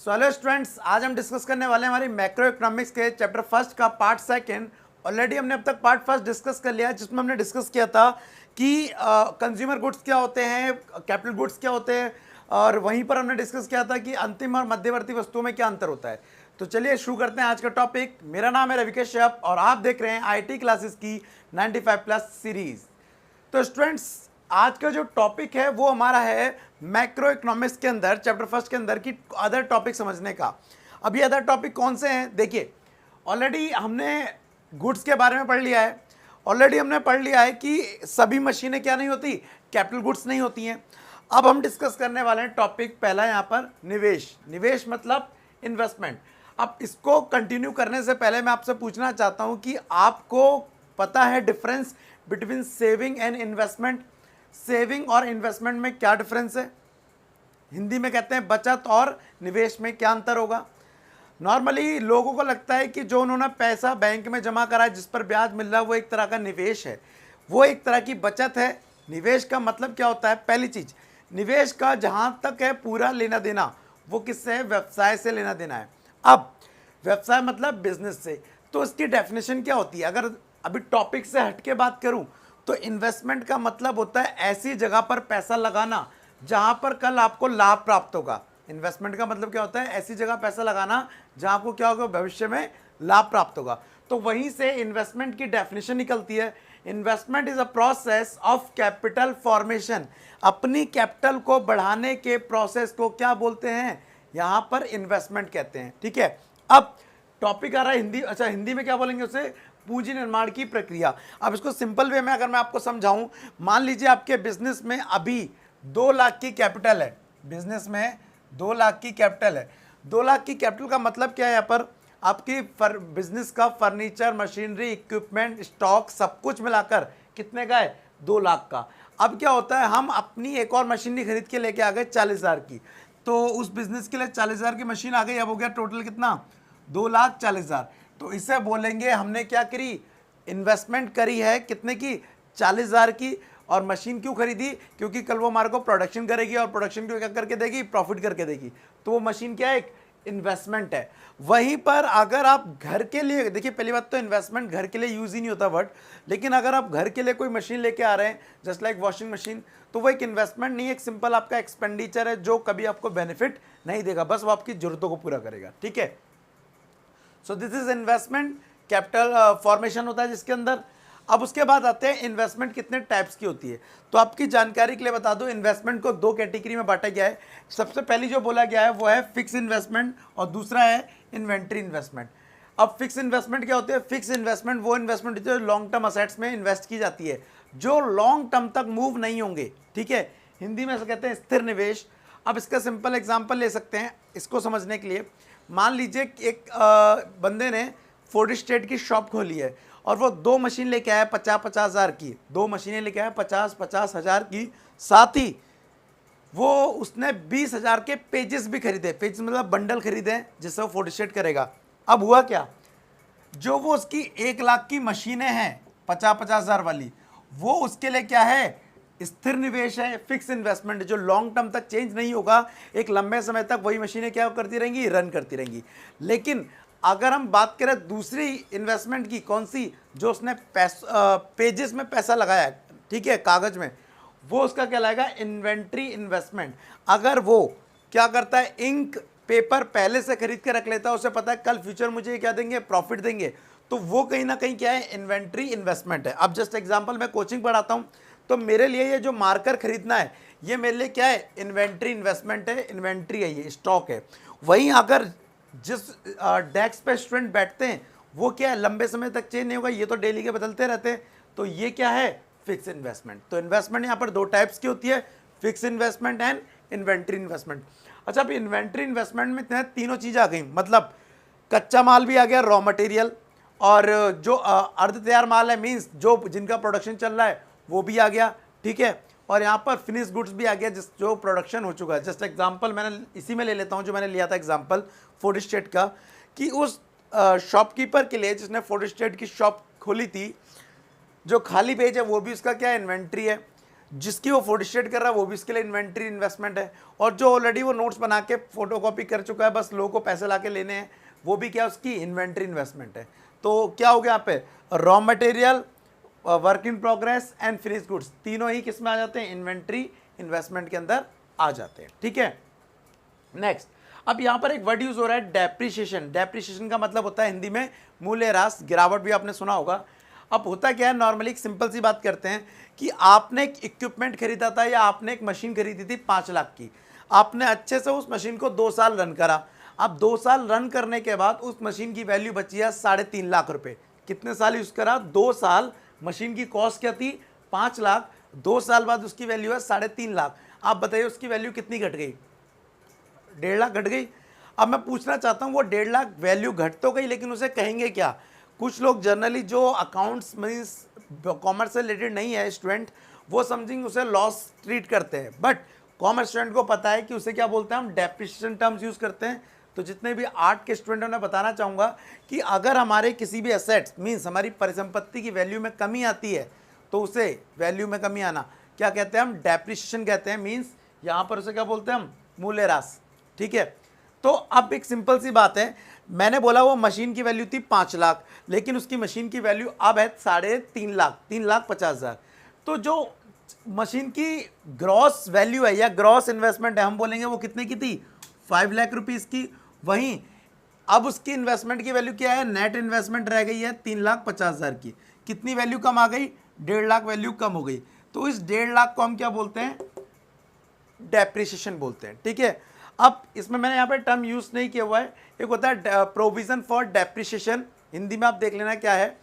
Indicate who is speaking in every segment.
Speaker 1: Hello students, आज हम discuss करने वाले हैं हमारी मैक्रो इकोनॉमिक्स के चैप्टर फर्स्ट का पार्ट सेकंड। ऑलरेडी हमने अब तक पार्ट फर्स्ट डिस्कस कर लिया है, जिसमें हमने डिस्कस किया था कि कंज्यूमर गुड्स क्या होते हैं, कैपिटल गुड्स क्या होते हैं, और वहीं पर हमने डिस्कस किया था कि अंतिम और मध्यवर्ती वस्तुओं में क्या अंतर होता है। तो चलिए शुरू करते हैं आज का टॉपिक। मेरा नाम है रवि कश्यप और आप देख रहे हैं IT क्लासेस की 95+ सीरीज। तो स्टूडेंट्स, आज का जो टॉपिक है वो हमारा है मैक्रो इकोनॉमिक्स के अंदर चैप्टर फर्स्ट के अंदर की अदर टॉपिक समझने का। अब ये अदर टॉपिक कौन से हैं? देखिए, ऑलरेडी हमने गुड्स के बारे में पढ़ लिया है। ऑलरेडी हमने पढ़ लिया है कि सभी मशीनें क्या नहीं होती, कैपिटल गुड्स नहीं होती हैं। अब हम डिस्कस करने वाले हैं टॉपिक पहला यहाँ पर निवेश। निवेश मतलब इन्वेस्टमेंट। अब इसको कंटिन्यू करने से पहले मैं आपसे पूछना चाहता हूँ कि आपको पता है difference between saving and investment? Saving और इन्वेस्टमेंट में क्या डिफरेंस है? हिंदी में कहते हैं बचत और निवेश में क्या अंतर होगा? नॉर्मली लोगों को लगता है कि जो उन्होंने पैसा बैंक में जमा करा है, जिस पर ब्याज मिल रहा है, वो एक तरह का निवेश है, वो एक तरह की बचत है। निवेश का मतलब क्या होता है? पहली चीज, निवेश का जहां तक है पूरा लेना देना, वो किससे है? व्यवसाय से लेना देना है। अब व्यवसाय मतलब बिजनेस से। तो इसकी डेफिनेशन क्या होती है? अगर अभी टॉपिक से हटके बात करूं तो इन्वेस्टमेंट का मतलब होता है ऐसी जगह पर पैसा लगाना जहां पर कल आपको लाभ प्राप्त होगा। इन्वेस्टमेंट का मतलब क्या होता है? ऐसी जगह पैसा लगाना जहां आपको क्या होगा? भविष्य में लाभ प्राप्त होगा। तो वहीं से इन्वेस्टमेंट की डेफिनेशन निकलती है। Investment is a process of capital formation. अपनी कैपिटल को बढ़ाने के प्रोसेस को क्या बोलते हैं? यहां पर इन्वेस्टमेंट कहते हैं। ठीक है, अब टॉपिक आ रहा है हिंदी। अच्छा, हिंदी में क्या बोलेंगे उसे? पूंजी निर्माण की प्रक्रिया। अब इसको सिंपल वे में अगर मैं आपको समझाऊं, मान लीजिए आपके बिजनेस में अभी 2 लाख की कैपिटल है। बिजनेस में 2 लाख की कैपिटल है। 2 लाख की कैपिटल का मतलब क्या है? यहाँ पर आपकी बिजनेस का फर्नीचर, मशीनरी, इक्विपमेंट, स्टॉक सब कुछ मिलाकर कितने का है? 2 लाख का। अब क्या होता है, हम अपनी एक और मशीनरी खरीद के लेके आ गए 40,000 की। तो उस बिजनेस के लिए 40,000 की मशीन आ गई। अब हो गया टोटल कितना? 2,40,000। तो इसे बोलेंगे हमने क्या करी? इन्वेस्टमेंट करी है। कितने की? 40,000 की। और मशीन क्यों खरीदी? क्योंकि कल वो हमारे को प्रोडक्शन करेगी, और प्रोडक्शन क्यों क्या करके देगी? प्रॉफिट करके देगी। तो वो मशीन क्या है? एक इन्वेस्टमेंट है। वहीं पर अगर आप घर के लिए, देखिए पहली बात तो इन्वेस्टमेंट घर के लिए यूज ही नहीं होता वर्ड, लेकिन अगर आप घर के लिए कोई मशीन लेके आ रहे हैं जस्ट लाइक वॉशिंग मशीन, तो वो एक इन्वेस्टमेंट नहीं है, एक सिंपल आपका एक्सपेंडिचर है जो कभी आपको बेनिफिट नहीं देगा, बस वो आपकी जरूरतों को पूरा करेगा। ठीक है, so this is investment. Capital formation होता है जिसके अंदर। अब उसके बाद आते हैं इन्वेस्टमेंट कितने टाइप्स की होती है। तो आपकी जानकारी के लिए बता दूं, इन्वेस्टमेंट को 2 कैटेगरी में बांटा गया है। सबसे पहली जो बोला गया है वो है फिक्स इन्वेस्टमेंट, और दूसरा है इन्वेंट्री इन्वेस्टमेंट। अब फिक्स इन्वेस्टमेंट क्या होती है? फिक्स इन्वेस्टमेंट वो इन्वेस्टमेंट जो लॉन्ग टर्म असेट्स में इन्वेस्ट की जाती है, जो लॉन्ग टर्म तक मूव नहीं होंगे। ठीक है, हिंदी में कहते हैं स्थिर निवेश। अब इसका सिंपल एग्जाम्पल ले सकते हैं इसको समझने के लिए। मान लीजिए एक बंदे ने फोर्ड स्टेट की शॉप खोली है, और वो 2 मशीन लेके आया 50-50 हज़ार की। 2 मशीनें लेके आया 50-50 हज़ार की। साथ ही वो उसने 20,000 के पेजेस भी खरीदे। पेजेस मतलब बंडल खरीदे जिससे वो फोटो स्टेट करेगा। अब हुआ क्या? जो वो उसकी 1 लाख की मशीनें हैं 50-50 हज़ार वाली, वो उसके लिए क्या है? स्थिर निवेश है, फिक्स इन्वेस्टमेंट, जो लॉन्ग टर्म तक चेंज नहीं होगा। एक लंबे समय तक वही मशीनें क्या करती रहेंगी? रन करती रहेंगी। लेकिन अगर हम बात करें दूसरी इन्वेस्टमेंट की, कौन सी? जो उसने पेजेस में पैसा लगाया है, ठीक है, कागज में, वो उसका क्या लाएगा? Inventory investment. अगर वो क्या करता है? इंक पेपर पहले से खरीद के रख लेता है, उसे पता है कल फ्यूचर मुझे क्या देंगे? प्रॉफिट देंगे, तो वो कहीं ना कहीं क्या है? इन्वेंट्री इन्वेस्टमेंट है। अब जस्ट एग्जांपल, मैं कोचिंग पढ़ाता हूं, तो मेरे लिए ये जो मार्कर खरीदना है, ये मेरे लिए क्या है? इन्वेंट्री इन्वेस्टमेंट है, इन्वेंट्री है, ये स्टॉक है। वहीं अगर जिस डेस्क पे स्टूडेंट बैठते हैं, वो क्या है? लंबे समय तक चेंज नहीं होगा, ये तो डेली के बदलते रहते हैं, तो ये क्या है? Fix investment. तो इन्वेस्टमेंट यहाँ पर 2 टाइप्स की होती है, fix investment and inventory investment. अच्छा, अब इन्वेंट्री इन्वेस्टमेंट में तीनों चीज़ आ गई, मतलब कच्चा माल भी आ गया, रॉ मटेरियल, और जो अर्ध तैयार माल है, मीन्स जो जिनका प्रोडक्शन चल रहा है, वो भी आ गया। ठीक है, और यहाँ पर फिनिश गुड्स भी आ गया, जिस जो प्रोडक्शन हो चुका है। जस्ट एग्जांपल मैंने इसी में ले लेता हूँ जो मैंने लिया था एग्जांपल फोर्ड स्टेट का, कि उस शॉपकीपर के लिए जिसने फोर्ड स्टेट की शॉप खोली थी, जो खाली पेज है वो भी उसका क्या? इन्वेंट्री है। जिसकी वो फोटोस्टेट कर रहा है वो भी इसके लिए इन्वेंट्री इन्वेस्टमेंट है, और जो ऑलरेडी वो नोट्स बना के फोटोकॉपी कर चुका है, बस लोगों को पैसे ला के लेने हैं, वो भी क्या उसकी इन्वेंट्री इन्वेस्टमेंट है। तो क्या हो गया यहाँ पे, raw material, work in progress and finish goods, तीनों ही किस में आ जाते हैं, इन्वेंट्री इन्वेस्टमेंट के अंदर आ जाते हैं। ठीक है, नेक्स्ट, अब यहाँ पर एक वर्ड यूज हो रहा है डेप्रिसिएशन। डेप्रिसिएशन का मतलब होता है हिंदी में मूल्यह्रास, गिरावट भी आपने सुना होगा। अब होता क्या है, नॉर्मली एक सिंपल सी बात करते हैं कि आपने एक इक्विपमेंट खरीदा था या आपने एक मशीन खरीदी थी 5 लाख की, आपने अच्छे से उस मशीन को 2 साल रन करा। अब 2 साल रन करने के बाद उस मशीन की वैल्यू बची है 3.5 लाख रुपए। कितने साल यूज करा, 2 साल। मशीन की कॉस्ट क्या थी, 5 लाख, 2 साल बाद उसकी वैल्यू है 3.5 लाख। आप बताइए उसकी वैल्यू कितनी घट गई, 1.5 लाख घट गई। अब मैं पूछना चाहता हूँ वो 1.5 लाख वैल्यू घट तो गई, लेकिन उसे कहेंगे क्या। कुछ लोग जनरली जो अकाउंट्स मीन्स कॉमर्स से रिलेटेड नहीं है स्टूडेंट, वो समझेंगे उसे लॉस ट्रीट करते हैं, बट कॉमर्स स्टूडेंट को पता है कि उसे क्या बोलते हैं, हम डेप्रिसिएशन टर्म्स यूज करते हैं। तो जितने भी आर्ट के स्टूडेंट उन्हें बताना चाहूँगा कि अगर हमारे किसी भी एसेट्स मीन्स हमारी परिसंपत्ति की वैल्यू में कमी आती है, तो उसे वैल्यू में कमी आना क्या कहते हैं, हम डेप्रिसिएशन कहते हैं। मीन्स यहाँ पर उसे क्या बोलते हैं, हम मूल्यह्रास। ठीक है, तो अब एक सिंपल सी बात है, मैंने बोला वो मशीन की वैल्यू थी 5 लाख, लेकिन उसकी मशीन की वैल्यू अब है 3.5 लाख, 3,50,000। तो जो मशीन की ग्रॉस वैल्यू है या ग्रॉस इन्वेस्टमेंट है, हम बोलेंगे वो कितने की थी, 5 लाख रुपीज़ की। वहीं अब उसकी इन्वेस्टमेंट की वैल्यू क्या है, नेट इन्वेस्टमेंट रह गई है 3,50,000 की। कितनी वैल्यू कम आ गई, 1.5 लाख वैल्यू कम हो गई। तो इस 1.5 लाख को हम क्या बोलते हैं, डेप्रिसिएशन बोलते हैं। ठीक है, अब इसमें मैंने यहाँ पे टर्म यूज नहीं किया हुआ है, एक होता है प्रोविजन फॉर डेप्रिसिएशन, हिंदी में आप देख लेना क्या है।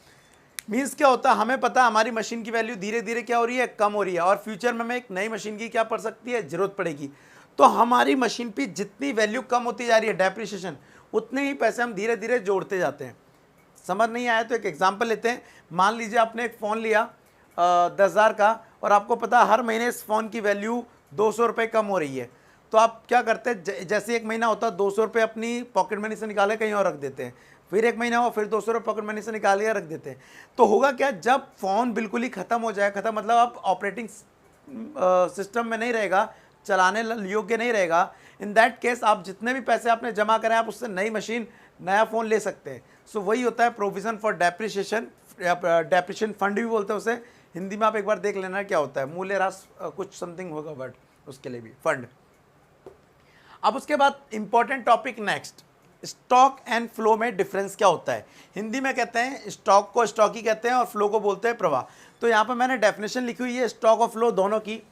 Speaker 1: मीन्स क्या होता है, हमें पता है हमारी मशीन की वैल्यू धीरे धीरे क्या हो रही है, कम हो रही है, और फ्यूचर में हमें एक नई मशीन की क्या पड़ सकती है, जरूरत पड़ेगी। तो हमारी मशीन की जितनी वैल्यू कम होती जा रही है, डेप्रिसिएशन, उतने ही पैसे हम धीरे धीरे जोड़ते जाते हैं। समझ नहीं आया तो एक एग्जाम्पल लेते हैं। मान लीजिए आपने एक फ़ोन लिया 10,000 का, और आपको पता हर महीने इस फ़ोन की वैल्यू 200 रुपये कम हो रही है। तो आप क्या करते हैं, जैसे एक महीना होता है 200 रुपये अपनी पॉकेट मनी से निकाले कहीं और रख देते हैं, फिर एक महीना हुआ फिर 200 रुपये पॉकेट मनी से निकाल के रख देते हैं। तो होगा क्या, जब फ़ोन बिल्कुल ही ख़त्म हो जाए, ख़त्म मतलब आप ऑपरेटिंग सिस्टम में नहीं रहेगा, चलाने योग्य नहीं रहेगा, इन दैट केस आप जितने भी पैसे आपने जमा करें आप उससे नई मशीन, नया फ़ोन ले सकते हैं। सो वही होता है provision for depreciation, depreciation fund भी बोलते हैं उसे। हिंदी में आप एक बार देख लेना क्या होता है, मूल्यह्रास कुछ समथिंग होगा वर्ड उसके लिए भी, फंड। अब उसके बाद important topic next, stock and flow में डिफरेंस क्या होता है। हिंदी में कहते हैं स्टॉक को स्टॉक ही कहते हैं और फ्लो को बोलते हैं प्रवाह। तो यहाँ पर मैंने डेफिनेशन लिखी हुई है स्टॉक और फ्लो दोनों की।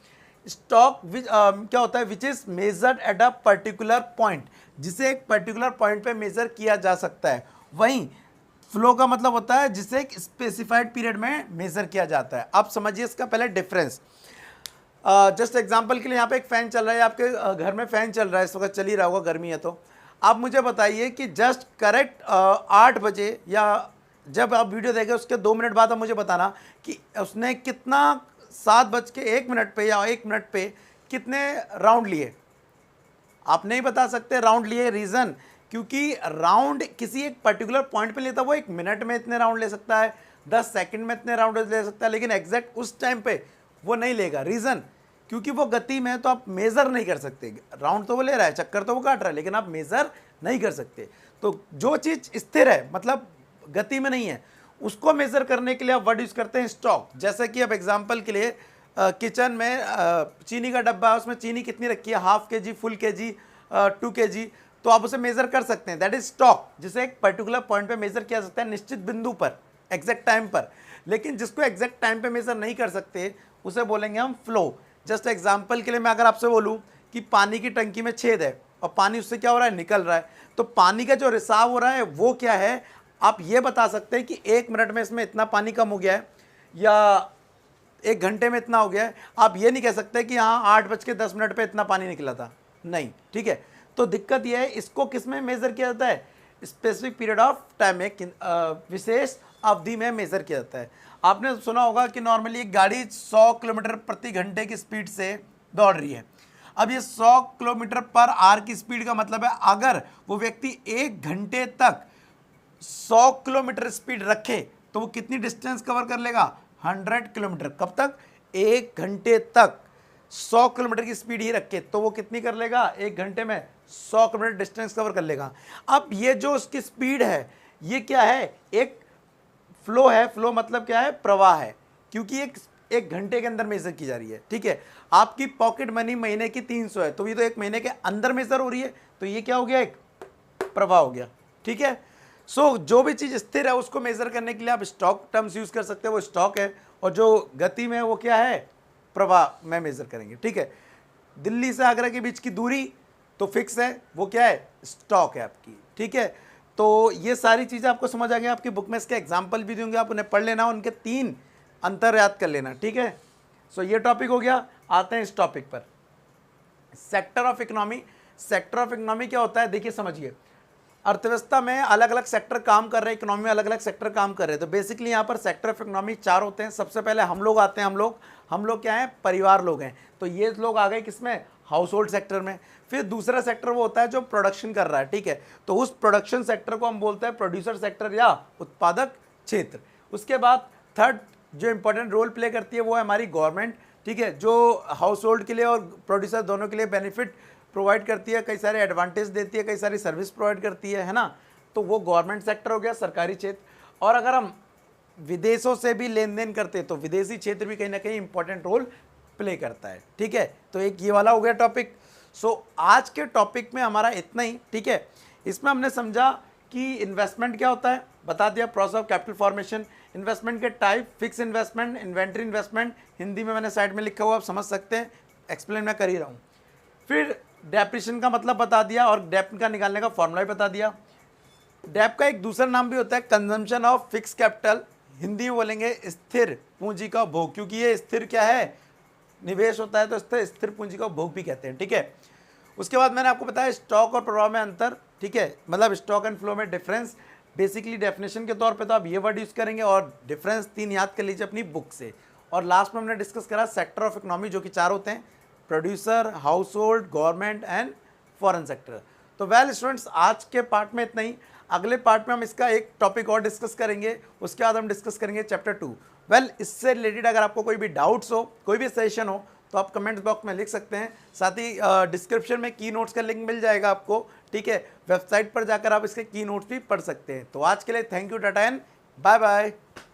Speaker 1: स्टॉक क्या होता है, which is measured at a particular point, जिसे एक पर्टिकुलर पॉइंट पे मेजर किया जा सकता है। वहीं फ्लो का मतलब होता है जिसे एक स्पेसिफाइड पीरियड में मेजर किया जाता है। आप समझिए इसका पहले डिफरेंस। जस्ट एग्जांपल के लिए यहाँ पे एक फ़ैन चल रहा है, आपके घर में फ़ैन चल रहा है, इस वक्त चल ही रहा होगा, गर्मी है तो। आप मुझे बताइए कि जस्ट करेक्ट 8 बजे या जब आप वीडियो देखें उसके 2 मिनट बाद आप मुझे बताना कि उसने कितना 7:01 पे या 1 मिनट पे कितने राउंड लिए। आप नहीं बता सकते राउंड लिए, रीज़न क्योंकि राउंड किसी एक पर्टिकुलर पॉइंट पे लेता है, वो 1 मिनट में इतने राउंड ले सकता है, 10 सेकंड में इतने राउंड ले सकता है, लेकिन एग्जैक्ट उस टाइम पे वो नहीं लेगा। रीज़न क्योंकि वो गति में है, तो आप मेज़र नहीं कर सकते। राउंड तो वो ले रहा है, चक्कर तो वो काट रहा है, लेकिन आप मेज़र नहीं कर सकते। तो जो चीज़ स्थिर है मतलब गति में नहीं है, उसको मेज़र करने के लिए आप वर्ड यूज़ करते हैं स्टॉक। जैसे कि अब एग्जांपल के लिए किचन में चीनी का डब्बा है, उसमें चीनी कितनी रखी है, ½ kg, फुल kg, 2 kg, तो आप उसे मेज़र कर सकते हैं। दैट इज स्टॉक, जिसे एक पर्टिकुलर पॉइंट पे मेज़र किया सकता है, निश्चित बिंदु पर, एग्जैक्ट टाइम पर। लेकिन जिसको एग्जैक्ट टाइम पे मेज़र नहीं कर सकते उसे बोलेंगे हम फ्लो। जस्ट एग्जाम्पल के लिए मैं अगर आपसे बोलूँ कि पानी की टंकी में छेद है और पानी उससे क्या हो रहा है, निकल रहा है, तो पानी का जो रिसाव हो रहा है वो क्या है, आप ये बता सकते हैं कि 1 मिनट में इसमें इतना पानी कम हो गया है या 1 घंटे में इतना हो गया है। आप ये नहीं कह सकते कि हाँ 8:10 पे इतना पानी निकला था, नहीं। ठीक है, तो दिक्कत यह है, इसको किस में मेज़र किया जाता है, स्पेसिफिक पीरियड ऑफ टाइम में, विशेष अवधि में मेज़र किया जाता है। आपने सुना होगा कि नॉर्मली एक गाड़ी 100 किलोमीटर प्रति घंटे की स्पीड से दौड़ रही है। अब ये 100 किलोमीटर पर आवर की स्पीड का मतलब है अगर वो व्यक्ति 1 घंटे तक 100 किलोमीटर स्पीड रखे तो वो कितनी डिस्टेंस कवर कर लेगा, 100 किलोमीटर। कब तक, 1 घंटे तक 100 किलोमीटर की स्पीड ही रखे तो वो कितनी कर लेगा, 1 घंटे में 100 किलोमीटर डिस्टेंस कवर कर लेगा। अब ये जो उसकी स्पीड है ये क्या है, एक फ्लो है। फ्लो मतलब क्या है, प्रवाह है, क्योंकि एक घंटे के अंदर मेजर की जा रही है। ठीक है, आपकी पॉकेट मनी महीने की 300 है तो ये तो एक महीने के अंदर मेजर हो रही है, तो ये क्या हो गया, एक प्रवाह हो गया। ठीक है, सो जो भी चीज स्थिर है उसको मेजर करने के लिए आप स्टॉक टर्म्स यूज कर सकते हो, वो स्टॉक है, और जो गति में है वो क्या है, प्रवाह में मेजर करेंगे। ठीक है, दिल्ली से आगरा के बीच की दूरी तो फिक्स है, वो क्या है, स्टॉक है आपकी। ठीक है, तो ये सारी चीज़ें आपको समझ आ गई। आपकी बुक में इसके एग्जाम्पल भी दूंगे, आप उन्हें पढ़ लेना, उनके 3 अंतर याद कर लेना। ठीक है, सो ये टॉपिक हो गया। आते हैं इस टॉपिक पर, sector of economy. Sector of economy क्या होता है, देखिए समझिए, अर्थव्यवस्था में अलग अलग सेक्टर काम कर रहे हैं, इकोनॉमी में अलग अलग सेक्टर काम कर रहे हैं। तो बेसिकली यहाँ पर सेक्टर ऑफ इकोनॉमी 4 होते हैं। सबसे पहले हम लोग आते हैं, हम लोग क्या हैं, परिवार लोग हैं, तो ये लोग आ गए किसमें, हाउस होल्ड सेक्टर में। फिर दूसरा सेक्टर वो होता है जो प्रोडक्शन कर रहा है। ठीक है, तो उस प्रोडक्शन सेक्टर को हम बोलते हैं प्रोड्यूसर सेक्टर या उत्पादक क्षेत्र। उसके बाद थर्ड जो इंपॉर्टेंट रोल प्ले करती है वो है हमारी गवर्नमेंट। ठीक है, जो हाउस होल्ड के लिए और प्रोड्यूसर दोनों के लिए बेनिफिट प्रोवाइड करती है, कई सारे एडवांटेज देती है, कई सारी सर्विस प्रोवाइड करती है ना, तो वो गवर्नमेंट सेक्टर हो गया, सरकारी क्षेत्र। और अगर हम विदेशों से भी लेन देन करते हैं तो विदेशी क्षेत्र भी कहीं ना कहीं इंपॉर्टेंट रोल प्ले करता है। ठीक है, तो एक ये वाला हो गया टॉपिक। सो आज के टॉपिक में हमारा इतना ही। ठीक है, इसमें हमने समझा कि इन्वेस्टमेंट क्या होता है, बता दिया, process of capital formation, investment के type, fix investment, inventory investment, Hindi में मैंने साइड में लिखा हुआ, आप समझ सकते हैं, एक्सप्लेन मैं कर ही रहा हूँ। फिर डेप्रिसिएशन का मतलब बता दिया और डेप का निकालने का फॉर्मूला भी बता दिया। डेप का एक दूसरा नाम भी होता है consumption of fix capital, Hindi में बोलेंगे स्थिर पूंजी का भोग, क्योंकि ये स्थिर क्या है, निवेश होता है, तो स्थिर पूंजी का भोग भी कहते हैं। ठीक है, उसके बाद मैंने आपको बताया स्टॉक और प्रवाह में अंतर। ठीक है, मतलब स्टॉक एंड फ्लो में डिफरेंस। बेसिकली डेफिनेशन के तौर पे तो आप ये वर्ड यूज करेंगे और डिफरेंस 3 याद कर लीजिए अपनी बुक से। और लास्ट में हमने डिस्कस करा सेक्टर ऑफ इकोनॉमी, जो कि 4 होते हैं, producer, house hold, government and foreign sector. तो वेल स्टूडेंट्स, आज के पार्ट में इतना ही। अगले पार्ट में हम इसका एक टॉपिक और डिस्कस करेंगे, उसके बाद हम डिस्कस करेंगे चैप्टर 2। वेल, इससे रिलेटेड अगर आपको कोई भी डाउट्स हो, कोई भी सजेशन हो, तो आप कमेंट्स बॉक्स में लिख सकते हैं। साथ ही डिस्क्रिप्शन में की नोट्स का लिंक मिल जाएगा आपको। ठीक है, वेबसाइट पर जाकर आप इसके की नोट्स भी पढ़ सकते हैं। तो आज के लिए thank you, tata and bye bye.